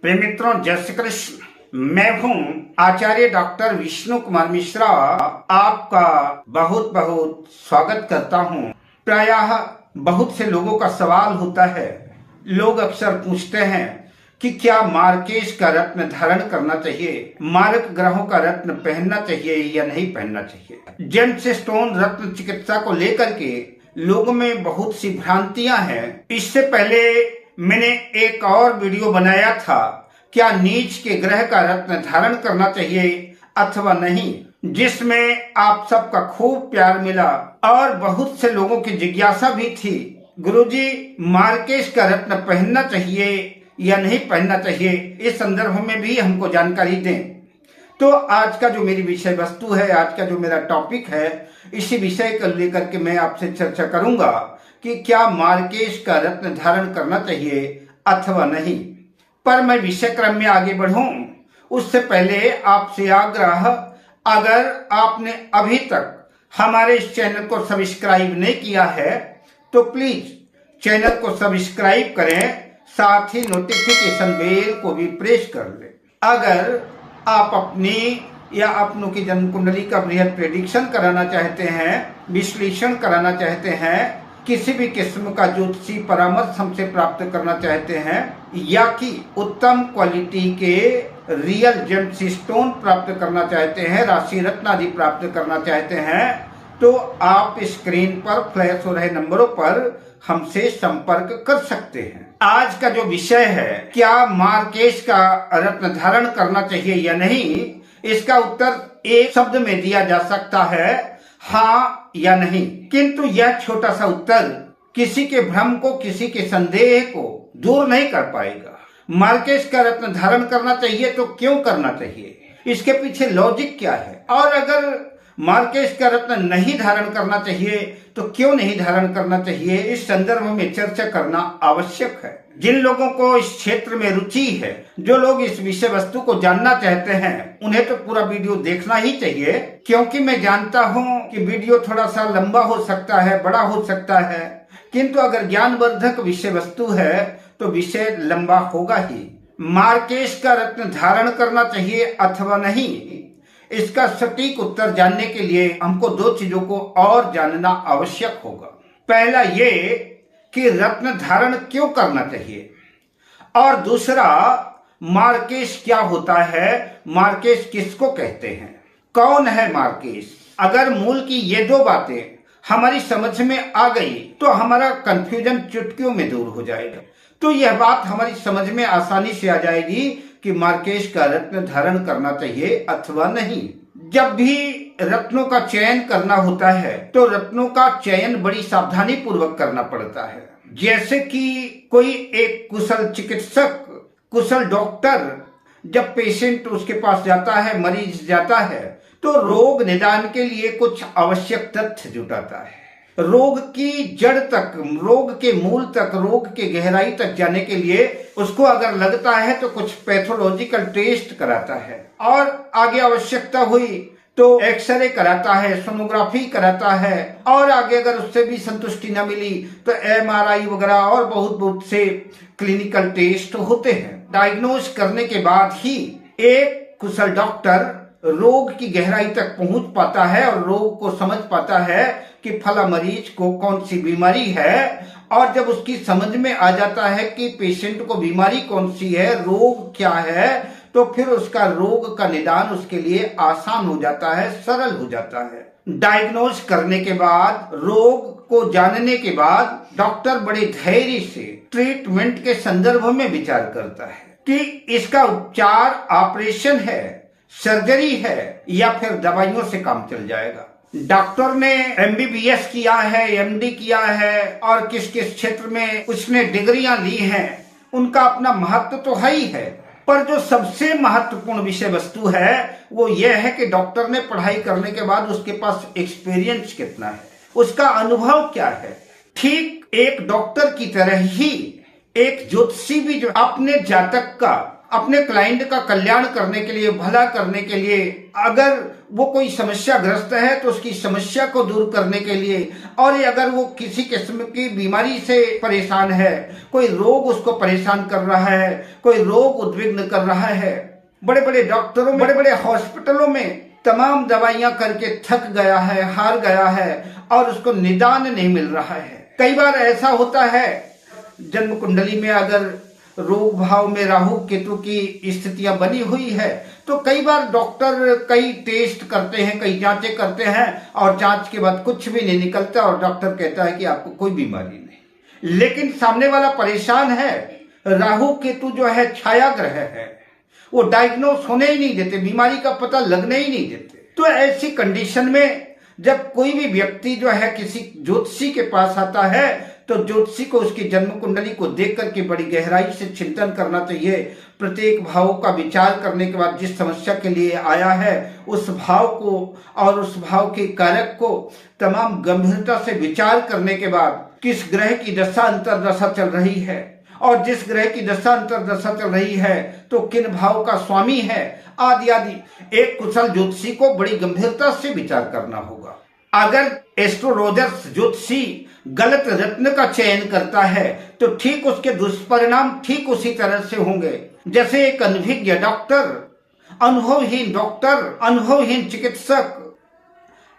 प्रिय मित्रों, जय श्री कृष्ण। मैं हूं आचार्य डॉक्टर विष्णु कुमार मिश्रा। आपका बहुत बहुत स्वागत करता हूं। प्रायः बहुत से लोगों का सवाल होता है, लोग अक्सर पूछते हैं कि क्या मार्केश का रत्न धारण करना चाहिए, मारक ग्रहों का रत्न पहनना चाहिए या नहीं पहनना चाहिए। जेम्स स्टोन रत्न चिकित्सा को लेकर के लोगों में बहुत सी भ्रांतियां हैं। इससे पहले मैंने एक और वीडियो बनाया था, क्या नीच के ग्रह का रत्न धारण करना चाहिए अथवा नहीं, जिसमें आप सबका खूब प्यार मिला और बहुत से लोगों की जिज्ञासा भी थी, गुरुजी मार्केश का रत्न पहनना चाहिए या नहीं पहनना चाहिए, इस संदर्भ में भी हमको जानकारी दें। तो आज का जो मेरी विषय वस्तु है, आज का जो मेरा टॉपिक है, इसी विषय को लेकर के मैं आपसे चर्चा करूंगा कि क्या मार्केश का रत्न धारण करना चाहिए अथवा नहीं। पर मैं विषय क्रम में आगे बढ़ूं उससे पहले आपसे आग्रह, अगर आपने अभी तक हमारे इस चैनल को सब्सक्राइब नहीं किया है तो प्लीज चैनल को सब्सक्राइब करें, साथ ही नोटिफिकेशन बेल को भी प्रेस कर लें। अगर आप अपनी या अपनों की जन्म कुंडली का बृहद प्रेडिक्शन कराना चाहते हैं, विश्लेषण कराना चाहते हैं, किसी भी किस्म का ज्योतिषी परामर्श हमसे प्राप्त करना चाहते हैं, या कि उत्तम क्वालिटी के रियल जेम्स स्टोन प्राप्त करना चाहते हैं, राशि रत्न आदि प्राप्त करना चाहते हैं, तो आप स्क्रीन पर फ्लैश हो रहे नंबरों पर हमसे संपर्क कर सकते हैं। आज का जो विषय है, क्या मार्केश का रत्न धारण करना चाहिए या नहीं, इसका उत्तर एक शब्द में दिया जा सकता है, हाँ या नहीं। किंतु यह छोटा सा उत्तर किसी के भ्रम को, किसी के संदेह को दूर नहीं कर पाएगा। मार्केश का रत्न धारण करना चाहिए तो क्यों करना चाहिए, इसके पीछे लॉजिक क्या है, और अगर मार्केश का रत्न नहीं धारण करना चाहिए तो क्यों नहीं धारण करना चाहिए, इस संदर्भ में चर्चा करना आवश्यक है। जिन लोगों को इस क्षेत्र में रुचि है, जो लोग इस विषय वस्तु को जानना चाहते हैं, उन्हें तो पूरा वीडियो देखना ही चाहिए, क्योंकि मैं जानता हूं कि वीडियो थोड़ा सा लंबा हो सकता है, बड़ा हो सकता है, किंतु अगर ज्ञानवर्धक विषय वस्तु है तो विषय लंबा होगा ही। मार्केश का रत्न धारण करना चाहिए अथवा नहीं, इसका सटीक उत्तर जानने के लिए हमको दो चीजों को और जानना आवश्यक होगा। पहला ये कि रत्न धारण क्यों करना चाहिए, और दूसरा मार्केश क्या होता है, मार्केश किसको कहते हैं, कौन है मार्केश। अगर मूल की ये दो बातें हमारी समझ में आ गई तो हमारा कंफ्यूजन चुटकियों में दूर हो जाएगा। तो यह बात हमारी समझ में आसानी से आ जाएगी कि मार्केश का रत्न धारण करना चाहिए अथवा नहीं। जब भी रत्नों का चयन करना होता है तो रत्नों का चयन बड़ी सावधानी पूर्वक करना पड़ता है। जैसे कि कोई एक कुशल चिकित्सक, कुशल डॉक्टर जब पेशेंट उसके पास जाता है, मरीज जाता है, तो रोग निदान के लिए कुछ आवश्यक तथ्य जुटाता है। रोग की जड़ तक, रोग के मूल तक, रोग के गहराई तक जाने के लिए उसको अगर लगता है तो कुछ पैथोलॉजिकल टेस्ट कराता है, और आगे आवश्यकता हुई तो एक्सरे कराता है, सोनोग्राफी कराता है, और आगे अगर उससे भी संतुष्टि न मिली तो एमआरआई वगैरह और बहुत से क्लिनिकल टेस्ट होते हैं। डायग्नोज करने के बाद ही एक कुशल डॉक्टर रोग की गहराई तक पहुंच पाता है और रोग को समझ पाता है कि फला मरीज को कौन सी बीमारी है, और जब उसकी समझ में आ जाता है कि पेशेंट को बीमारी कौन सी है, रोग क्या है, तो फिर उसका रोग का निदान उसके लिए आसान हो जाता है, सरल हो जाता है। डायग्नोज करने के बाद, रोग को जानने के बाद डॉक्टर बड़े धैर्य से ट्रीटमेंट के संदर्भ में विचार करता है कि इसका उपचार ऑपरेशन है, सर्जरी है, या फिर दवाइयों से काम चल जाएगा। डॉक्टर ने एमबीबीएस किया है, एमडी किया है, और किस किस क्षेत्र में उसने डिग्रियां ली हैं, उनका अपना महत्व तो है ही है, पर जो सबसे महत्वपूर्ण विषय वस्तु है वो यह है कि डॉक्टर ने पढ़ाई करने के बाद उसके पास एक्सपीरियंस कितना है, उसका अनुभव क्या है। ठीक एक डॉक्टर की तरह ही एक ज्योतिषी भी जो अपने जातक का, अपने क्लाइंट का कल्याण करने के लिए, भला करने के लिए, अगर वो कोई समस्या ग्रस्त है तो उसकी समस्या को दूर करने के लिए, और अगर वो किसी किस्म की बीमारी से परेशान है, कोई रोग उसको परेशान कर रहा है, कोई रोग उद्विग्न कर रहा है, बड़े बड़े डॉक्टरों, बड़े बड़े हॉस्पिटलों में तमाम दवाइयां करके थक गया है, हार गया है और उसको निदान नहीं मिल रहा है। कई बार ऐसा होता है जन्म कुंडली में अगर रोग भाव में राहु केतु की स्थितियां बनी हुई है तो कई बार डॉक्टर कई टेस्ट करते हैं, कई जांचें करते हैं और जांच के बाद कुछ भी नहीं निकलता और डॉक्टर कहता है कि आपको कोई बीमारी नहीं। लेकिन सामने वाला परेशान है, राहु केतु जो है छाया ग्रह है, वो डायग्नोस होने ही नहीं देते, बीमारी का पता लगने ही नहीं देते। तो ऐसी कंडीशन में जब कोई भी व्यक्ति जो है किसी ज्योतिषी के पास आता है तो ज्योतिषी को उसकी जन्म कुंडली को देख करके बड़ी गहराई से चिंतन करना चाहिए। प्रत्येक भाव का विचार करने के बाद जिस समस्या के लिए आया है उस भाव को और उस भाव के कारक को तमाम गंभीरता से विचार करने के बाद किस ग्रह की दशा अंतर्दशा चल रही है और जिस ग्रह की दशा अंतर्दशा चल रही है तो किन भाव का स्वामी है आदि आदि एक कुशल ज्योतिषी को बड़ी गंभीरता से विचार करना होगा। अगर एस्ट्रोलॉजर ज्योतिषी गलत रत्न का चयन करता है तो ठीक उसके दुष्परिणाम ठीक उसी तरह से होंगे। जैसे एक अनभिज्ञ डॉक्टर, अनुभवहीन चिकित्सक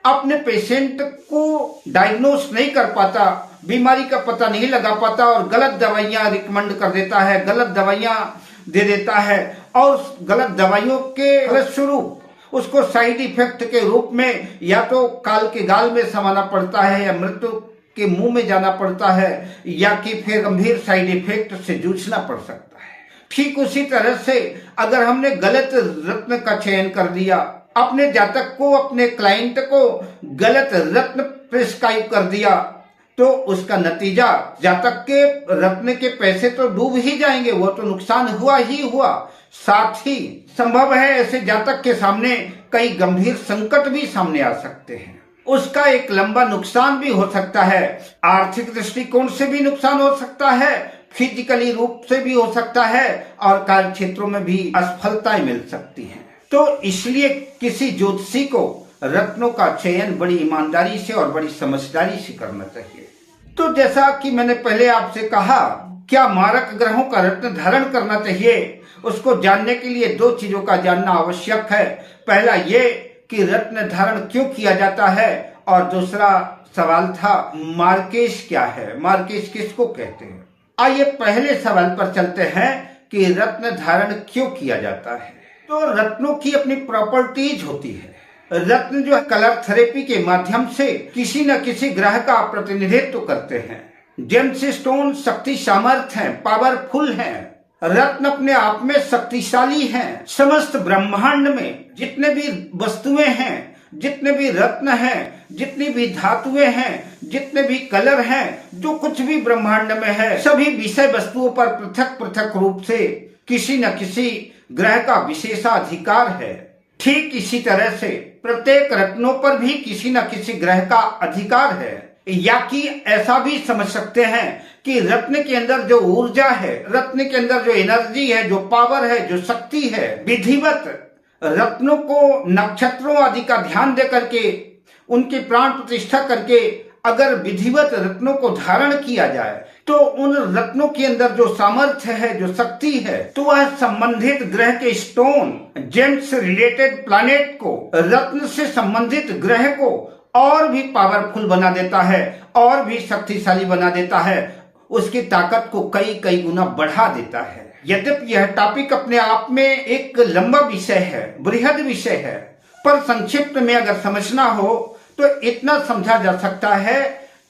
अपने पेशेंट को डायग्नोस नहीं कर पाता, बीमारी का पता नहीं लगा पाता और गलत दवाइयां रिकमेंड कर देता है, गलत दवाइयां दे देता है और गलत दवाइयों के फलस्वरूप उसको साइड इफेक्ट के रूप में या तो काल के गाल में समाना पड़ता है या मृत्यु के मुंह में जाना पड़ता है या कि फिर गंभीर साइड इफेक्ट से जूझना पड़ सकता है। ठीक उसी तरह से अगर हमने गलत रत्न का चयन कर दिया, अपने जातक को, अपने क्लाइंट को गलत रत्न प्रिस्क्राइब कर दिया तो उसका नतीजा जातक के रत्न के पैसे तो डूब ही जाएंगे, वो तो नुकसान हुआ ही हुआ। साथ ही संभव है ऐसे जातक के सामने कई गंभीर संकट भी सामने आ सकते हैं, उसका एक लंबा नुकसान भी हो सकता है, आर्थिक दृष्टिकोण से भी नुकसान हो सकता है, फिजिकली रूप से भी हो सकता है और कार्य क्षेत्रों में भी असफलताएं मिल सकती हैं। तो इसलिए किसी ज्योतिषी को रत्नों का चयन बड़ी ईमानदारी से और बड़ी समझदारी से करना चाहिए। तो जैसा कि मैंने पहले आपसे कहा, क्या मारक ग्रहों का रत्न धारण करना चाहिए, उसको जानने के लिए दो चीजों का जानना आवश्यक है। पहला ये कि रत्न धारण क्यों किया जाता है और दूसरा सवाल था मार्केश क्या है, मार्केश किसको कहते हैं। आइए पहले सवाल पर चलते हैं कि रत्न धारण क्यों किया जाता है। तो रत्नों की अपनी प्रॉपर्टीज होती है। रत्न जो कलर थेरेपी के माध्यम से किसी न किसी ग्रह का प्रतिनिधित्व करते हैं। जेम्स स्टोन शक्ति सामर्थ्य हैं, पावरफुल हैं। रत्न अपने आप में शक्तिशाली हैं। समस्त ब्रह्मांड में जितने भी वस्तुएं हैं, जितने भी रत्न हैं, जितनी भी धातुएं हैं, जितने भी कलर हैं, जो कुछ भी ब्रह्मांड में है, सभी विषय वस्तुओं पर पृथक पृथक रूप से किसी न किसी ग्रह का विशेषाधिकार है। ठीक इसी तरह से प्रत्येक रत्नों पर भी किसी न किसी ग्रह का अधिकार है। या कि ऐसा भी समझ सकते हैं कि रत्न के अंदर जो ऊर्जा है, रत्न के अंदर जो एनर्जी है, जो पावर है, जो शक्ति है, विधिवत रत्नों को नक्षत्रों आदि का ध्यान दे करके उनकी प्राण प्रतिष्ठा करके अगर विधिवत रत्नों को धारण किया जाए तो उन रत्नों के अंदर जो सामर्थ्य है, जो शक्ति है, तो वह संबंधित ग्रह के स्टोन, जेम्स रिलेटेड प्लैनेट को, रत्न से संबंधित ग्रह को और भी पावरफुल बना देता है और भी शक्तिशाली बना देता है, उसकी ताकत को कई कई गुना बढ़ा देता है। यद्यपि यह टॉपिक अपने आप में एक लंबा विषय है, बृहद विषय है, पर संक्षिप्त में अगर समझना हो तो इतना समझा जा सकता है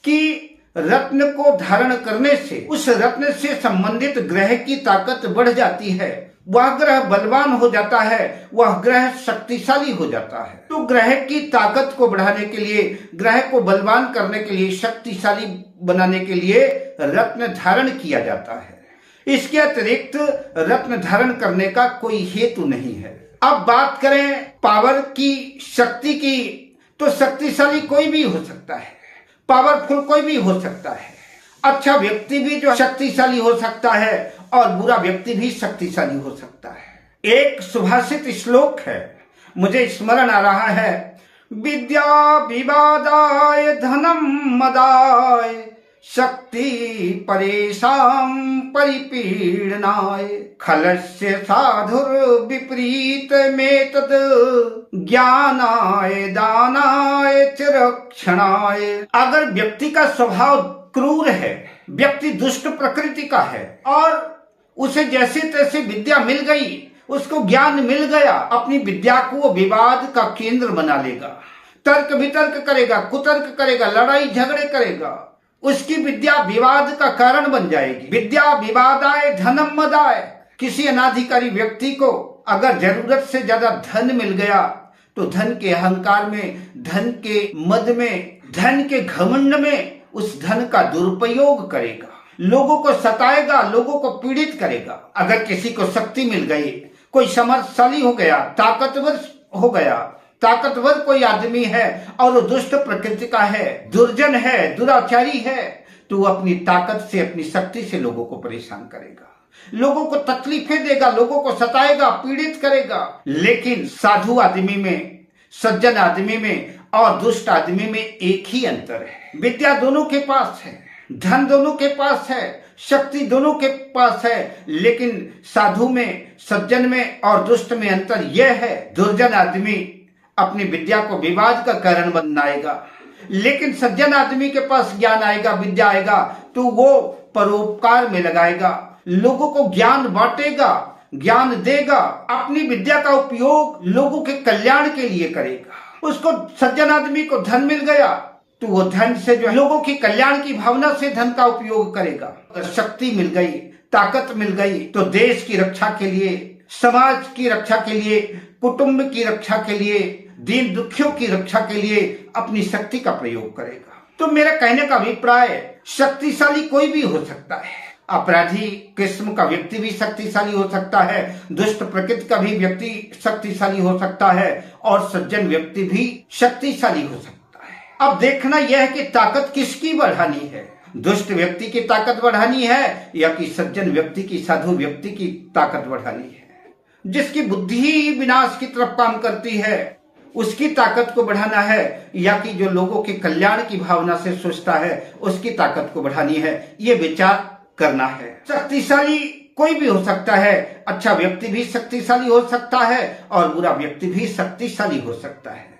कि रत्न को धारण करने से उस रत्न से संबंधित ग्रह की ताकत बढ़ जाती है, वह ग्रह बलवान हो जाता है, वह ग्रह शक्तिशाली हो जाता है। तो ग्रह की ताकत को बढ़ाने के लिए, ग्रह को बलवान करने के लिए, शक्तिशाली बनाने के लिए रत्न धारण किया जाता है। इसके अतिरिक्त रत्न धारण करने का कोई हेतु नहीं है। अब बात करें पावर की, शक्ति की, तो शक्तिशाली कोई भी हो सकता है, पावरफुल कोई भी हो सकता है, अच्छा व्यक्ति भी जो शक्तिशाली हो सकता है और बुरा व्यक्ति भी शक्तिशाली हो सकता है। एक सुभाषित श्लोक है, मुझे स्मरण आ रहा है, विद्या विवादाय धनम मदाय शक्ति परेशान परिपीडनाय खलस्य साधुर विपरीत में तद ज्ञानाय दानाय च रक्षणाय। अगर व्यक्ति का स्वभाव क्रूर है, व्यक्ति दुष्ट प्रकृति का है और उसे जैसे तैसे विद्या मिल गई, उसको ज्ञान मिल गया, अपनी विद्या को वो विवाद का केंद्र बना लेगा, तर्क वितर्क करेगा, कुतर्क करेगा, लड़ाई झगड़े करेगा, उसकी विद्या विवाद का कारण बन जाएगी। विद्या विवादाय धनम मदाय। किसी अनाधिकारी व्यक्ति को अगर जरूरत से ज्यादा धन मिल गया तो धन के अहंकार में, धन के मद में, धन के घमंड में उस धन का दुरुपयोग करेगा, लोगों को सताएगा, लोगों को पीड़ित करेगा। अगर किसी को शक्ति मिल गई, कोई समर्थशाली हो गया, ताकतवर हो गया, ताकतवर कोई आदमी है और वो दुष्ट प्रकृति का है, दुर्जन है, दुराचारी है, तो वो अपनी ताकत से, अपनी शक्ति से लोगों को परेशान करेगा, लोगों को तकलीफें देगा, लोगों को सताएगा, पीड़ित करेगा। लेकिन साधु आदमी में, सज्जन आदमी में और दुष्ट आदमी में एक ही अंतर है, विद्या दोनों के पास है, धन दोनों के पास है, शक्ति दोनों के पास है, लेकिन साधु में, सज्जन में और दुष्ट में अंतर यह है, दुर्जन आदमी अपनी विद्या को विवाद का कारण बनाएगा, लेकिन सज्जन आदमी के पास ज्ञान आएगा, विद्या आएगा तो वो परोपकार में लगाएगा, लोगों को ज्ञान बांटेगा, ज्ञान देगा, अपनी विद्या का उपयोग लोगों के कल्याण के लिए करेगा। उसको सज्जन आदमी को धन मिल गया तो वो धन से जो लोगों की कल्याण की भावना से धन का उपयोग करेगा। अगर शक्ति मिल गई, ताकत मिल गई तो देश की रक्षा के लिए, समाज की रक्षा के लिए, कुटुंब की रक्षा के लिए, दीन दुखियों की रक्षा के लिए अपनी शक्ति का प्रयोग करेगा। तो मेरा कहने का अभिप्राय, शक्तिशाली कोई भी हो सकता है, अपराधी किस्म का व्यक्ति भी शक्तिशाली हो सकता है, दुष्ट प्रकृति का भी व्यक्ति शक्तिशाली हो सकता है और सज्जन व्यक्ति भी शक्तिशाली हो सकता है। अब देखना यह है कि ताकत किसकी बढ़ानी है, दुष्ट व्यक्ति की ताकत बढ़ानी है या कि सज्जन व्यक्ति की, साधु व्यक्ति की ताकत बढ़ानी है। जिसकी बुद्धि विनाश की तरफ काम करती है उसकी ताकत को बढ़ाना है या कि जो लोगों के कल्याण की भावना से सोचता है उसकी ताकत को बढ़ानी है, ये विचार करना है। शक्तिशाली कोई भी हो सकता है, अच्छा व्यक्ति भी शक्तिशाली हो सकता है और बुरा व्यक्ति भी शक्तिशाली हो सकता है।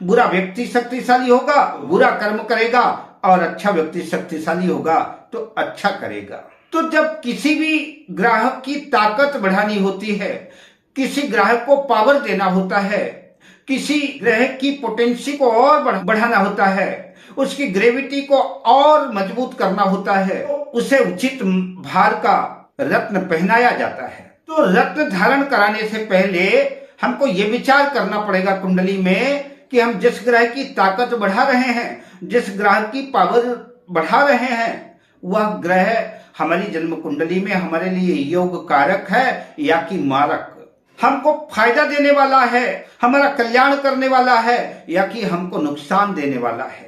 बुरा व्यक्ति शक्तिशाली होगा, बुरा कर्म करेगा और अच्छा व्यक्ति शक्तिशाली होगा तो अच्छा करेगा। तो जब किसी भी ग्राहक की ताकत बढ़ानी होती है, किसी ग्राहक को पावर देना होता है, किसी ग्राहक की पोटेंसी को और बढ़ाना होता है, उसकी ग्रेविटी को और मजबूत करना होता है, उसे उचित भार का रत्न पहनाया जाता है। तो रत्न धारण कराने से पहले हमको ये विचार करना पड़ेगा कुंडली में कि हम जिस ग्रह की ताकत बढ़ा रहे हैं, जिस ग्रह की पावर बढ़ा रहे हैं, वह ग्रह हमारी जन्म कुंडली में हमारे लिए योग कारक है या कि मारक, हमको फायदा देने वाला है, हमारा कल्याण करने वाला है या कि हमको नुकसान देने वाला है।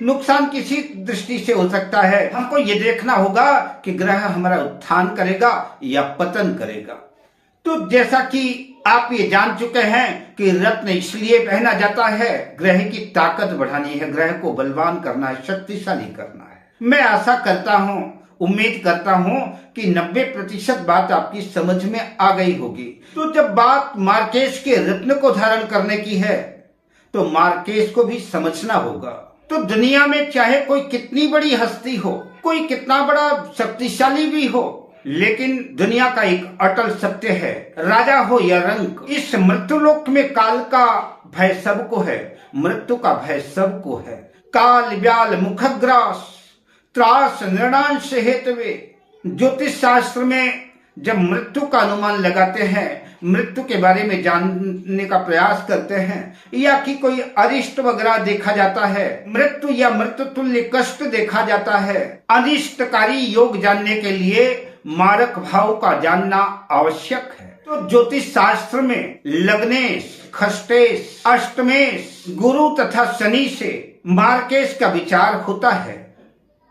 नुकसान किसी दृष्टि से हो सकता है, हमको ये देखना होगा कि ग्रह हमारा उत्थान करेगा या पतन करेगा। तो जैसा कि आप ये जान चुके हैं कि रत्न इसलिए पहना जाता है, ग्रह की ताकत बढ़ानी है, ग्रह को बलवान करना है, शक्तिशाली करना है। मैं आशा करता हूँ, उम्मीद करता हूँ कि 90% बात आपकी समझ में आ गई होगी। तो जब बात मार्केश के रत्न को धारण करने की है तो मार्केश को भी समझना होगा। तो दुनिया में चाहे कोई कितनी बड़ी हस्ती हो, कोई कितना बड़ा शक्तिशाली भी हो, लेकिन दुनिया का एक अटल सत्य है, राजा हो या रंक, इस मृत्युलोक में काल का भय सबको है, मृत्यु का भय सबको है। काल व्याल मुखग्रास त्रास निर्णांश हेतवे। ज्योतिष शास्त्र में जब मृत्यु का अनुमान लगाते हैं, मृत्यु के बारे में जानने का प्रयास करते हैं या कि कोई अरिष्ट वगैरह देखा जाता है, मृत्यु या मृत्यु तुल्य कष्ट देखा जाता है, अनिष्टकारी योग जानने के लिए मारक भाव का जानना आवश्यक है। तो ज्योतिष शास्त्र में लग्नेश, खष्टेश, अष्टमेश, गुरु तथा शनि से मार्केश का विचार होता है।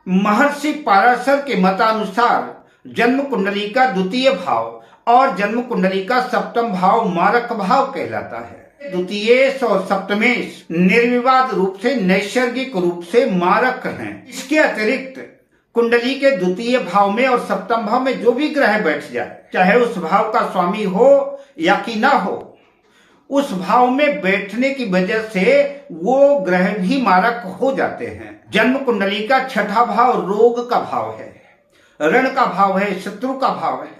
महर्षि पाराशर के मतानुसार जन्म कुंडली का द्वितीय भाव और जन्म कुंडली का सप्तम भाव मारक भाव कहलाता है। द्वितीयेश और सप्तमेश निर्विवाद रूप से नैसर्गिक रूप से मारक हैं। इसके अतिरिक्त कुंडली के द्वितीय भाव में और सप्तम भाव में जो भी ग्रह बैठ जाए, चाहे उस भाव का स्वामी हो या कि ना हो, उस भाव में बैठने की वजह से वो ग्रह भी मारक हो जाते हैं। जन्म कुंडली का छठा भाव रोग का भाव है, ऋण का भाव है, शत्रु का भाव है।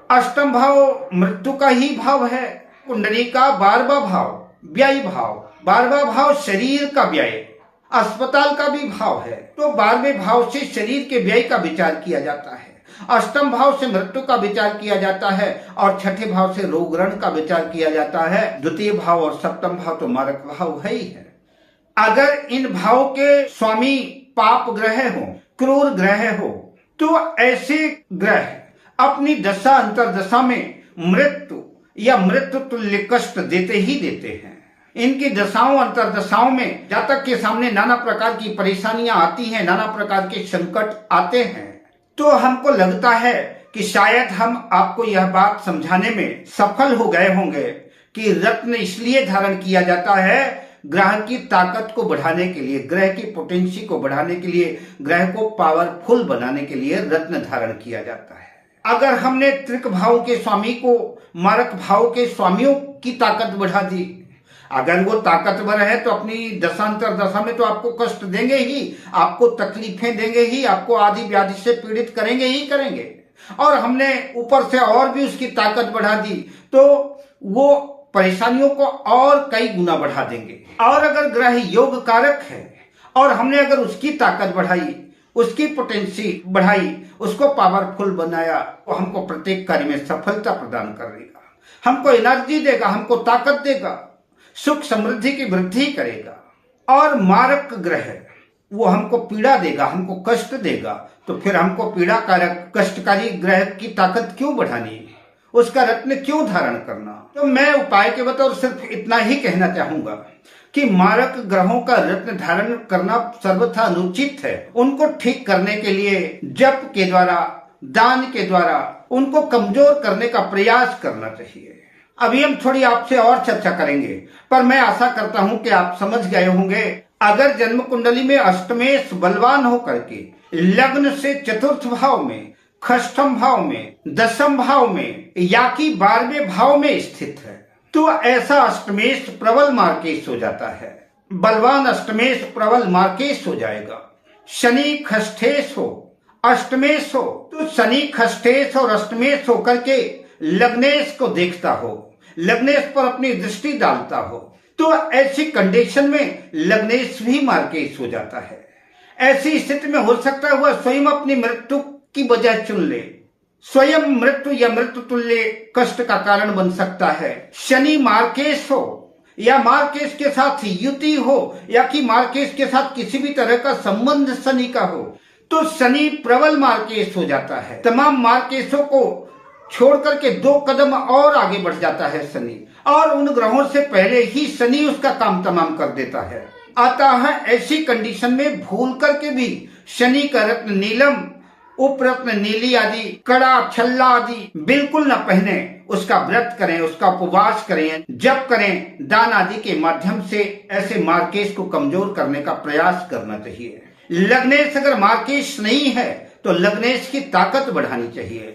अष्टम भाव मृत्यु का ही भाव है। कुंडली का 12वां भाव व्यय भाव, 12वां भाव शरीर का व्यय, अस्पताल का भी भाव है। तो 12वें भाव से शरीर के व्यय का विचार किया जाता है, अष्टम भाव से मृत्यु का विचार किया जाता है और छठे भाव से रोग ऋण का विचार किया जाता है। द्वितीय भाव और सप्तम भाव तो मारक भाव है ही है। अगर इन भाव के स्वामी पाप ग्रह हो, क्रूर ग्रह हो, तो ऐसे ग्रह अपनी दशा अंतरदशा में मृत्यु या मृत्यु तुल्य कष्ट देते ही देते हैं। इनकी दशाओं अंतरदशाओं में जातक के सामने नाना प्रकार की परेशानियां आती हैं, नाना प्रकार के संकट आते हैं। तो हमको लगता है कि शायद हम आपको यह बात समझाने में सफल हो गए होंगे कि रत्न इसलिए धारण किया जाता है ग्रह की ताकत को बढ़ाने के लिए, ग्रह की पोटेंसी को बढ़ाने के लिए, ग्रह को पावरफुल बनाने के लिए रत्न धारण किया जाता है। अगर हमने त्रिक भाव के स्वामी को मारक भाव के स्वामियों की ताकत बढ़ा दी, अगर वो ताकतवर है तो अपनी दशांतर दशा में तो आपको कष्ट देंगे ही, आपको तकलीफें देंगे ही, आपको आदि व्याधि से पीड़ित करेंगे ही करेंगे। और हमने ऊपर से और भी उसकी ताकत बढ़ा दी तो वो परेशानियों को और कई गुना बढ़ा देंगे। और अगर ग्रह योग कारक है और हमने अगर उसकी ताकत बढ़ाई, उसकी पोटेंसी बढ़ाई, उसको पावरफुल बनाया, तो हमको प्रत्येक कार्य में सफलता प्रदान करेगा, हमको एनर्जी देगा, हमको ताकत देगा, सुख समृद्धि की वृद्धि करेगा। और मारक ग्रह वो हमको पीड़ा देगा, हमको कष्ट देगा, तो फिर हमको पीड़ा कारक कष्टकारी ग्रह की ताकत क्यों बढ़ानी, उसका रत्न क्यों धारण करना। तो मैं उपाय के बतौर सिर्फ इतना ही कहना चाहूंगा कि मारक ग्रहों का रत्न धारण करना सर्वथा अनुचित है। उनको ठीक करने के लिए जप के द्वारा, दान के द्वारा उनको कमजोर करने का प्रयास करना चाहिए। अभी हम थोड़ी आपसे और चर्चा करेंगे, पर मैं आशा करता हूं कि आप समझ गए होंगे। अगर जन्म कुंडली में अष्टमेश बलवान होकर के लग्न से चतुर्थ भाव में, षष्ठम भाव में, दशम भाव में या कि 12वें भाव में स्थित है, तो ऐसा अष्टमेश प्रबल मार्केश हो जाता है। बलवान अष्टमेश प्रबल मार्केश हो जाएगा। शनि खष्ठेश हो, अष्टमेश हो, तो शनि खष्ठेश और अष्टमेश होकर के लग्नेश को देखता हो, लग्नेश पर अपनी दृष्टि डालता हो, तो ऐसी कंडीशन में लग्नेश भी मार्केश हो जाता है। ऐसी स्थिति में हो सकता है वह स्वयं अपनी मृत्यु की वजह चुन ले, स्वयं मृत्यु या मृत्यु तुल्य कष्ट का कारण बन सकता है। शनि मार्केश हो या मार्केश के साथ युति हो या कि मार्केश के साथ किसी भी तरह का संबंध शनि का हो, तो शनि प्रबल मार्केश हो जाता है। तमाम मार्केशों को छोड़ करके 2 कदम और आगे बढ़ जाता है शनि, और उन ग्रहों से पहले ही शनि उसका काम तमाम कर देता है। अतः ऐसी कंडीशन में भूल करके भी शनि का रत्न नीलम, उपरत्न नीली आदि, कड़ा छल्ला आदि बिल्कुल न पहने। उसका व्रत करें, उसका उपवास करें, जप करें, दान आदि के माध्यम से ऐसे मार्केश को कमजोर करने का प्रयास करना चाहिए। लग्नेश अगर मार्केश नहीं है तो लग्नेश की ताकत बढ़ानी चाहिए।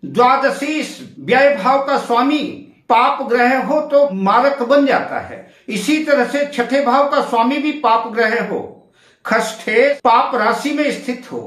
द्वादशीश व्यय भाव का स्वामी पाप ग्रह हो तो मारक बन जाता है। इसी तरह से छठे भाव का स्वामी भी पाप ग्रह हो, खष्ठेश पाप राशि में स्थित हो,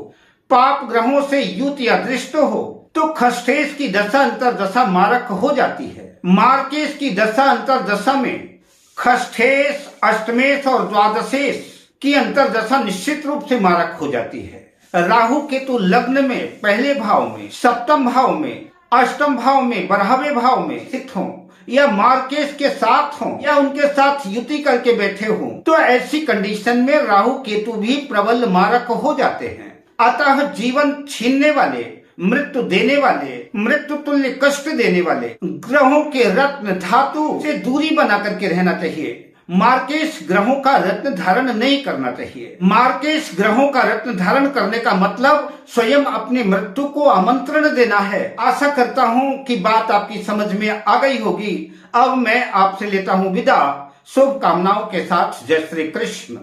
पाप ग्रहों से युत या दृष्ट हो, तो खष्ठेश की दशा अंतरदशा मारक हो जाती है। मार्केश की दशा अंतरदशा में खष्ठेश, अष्टमेश और द्वादशेश की अंतरदशा निश्चित रूप से मारक हो जाती है। राहु केतु लग्न में, पहले भाव में, सप्तम भाव में, अष्टम भाव में, 12वें भाव में स्थित हों या मार्केश के साथ हों या उनके साथ युति करके बैठे हों, तो ऐसी कंडीशन में राहु केतु भी प्रबल मारक हो जाते हैं। अतः जीवन छीनने वाले, मृत्यु देने वाले, मृत्यु तुल्य कष्ट देने वाले ग्रहों के रत्न धातु से दूरी बना करके रहना चाहिए। मार्केश ग्रहों का रत्न धारण नहीं करना चाहिए। मार्केश ग्रहों का रत्न धारण करने का मतलब स्वयं अपनी मृत्यु को आमंत्रण देना है। आशा करता हूं कि बात आपकी समझ में आ गई होगी। अब मैं आपसे लेता हूं विदा, शुभकामनाओं के साथ। जय श्री कृष्ण।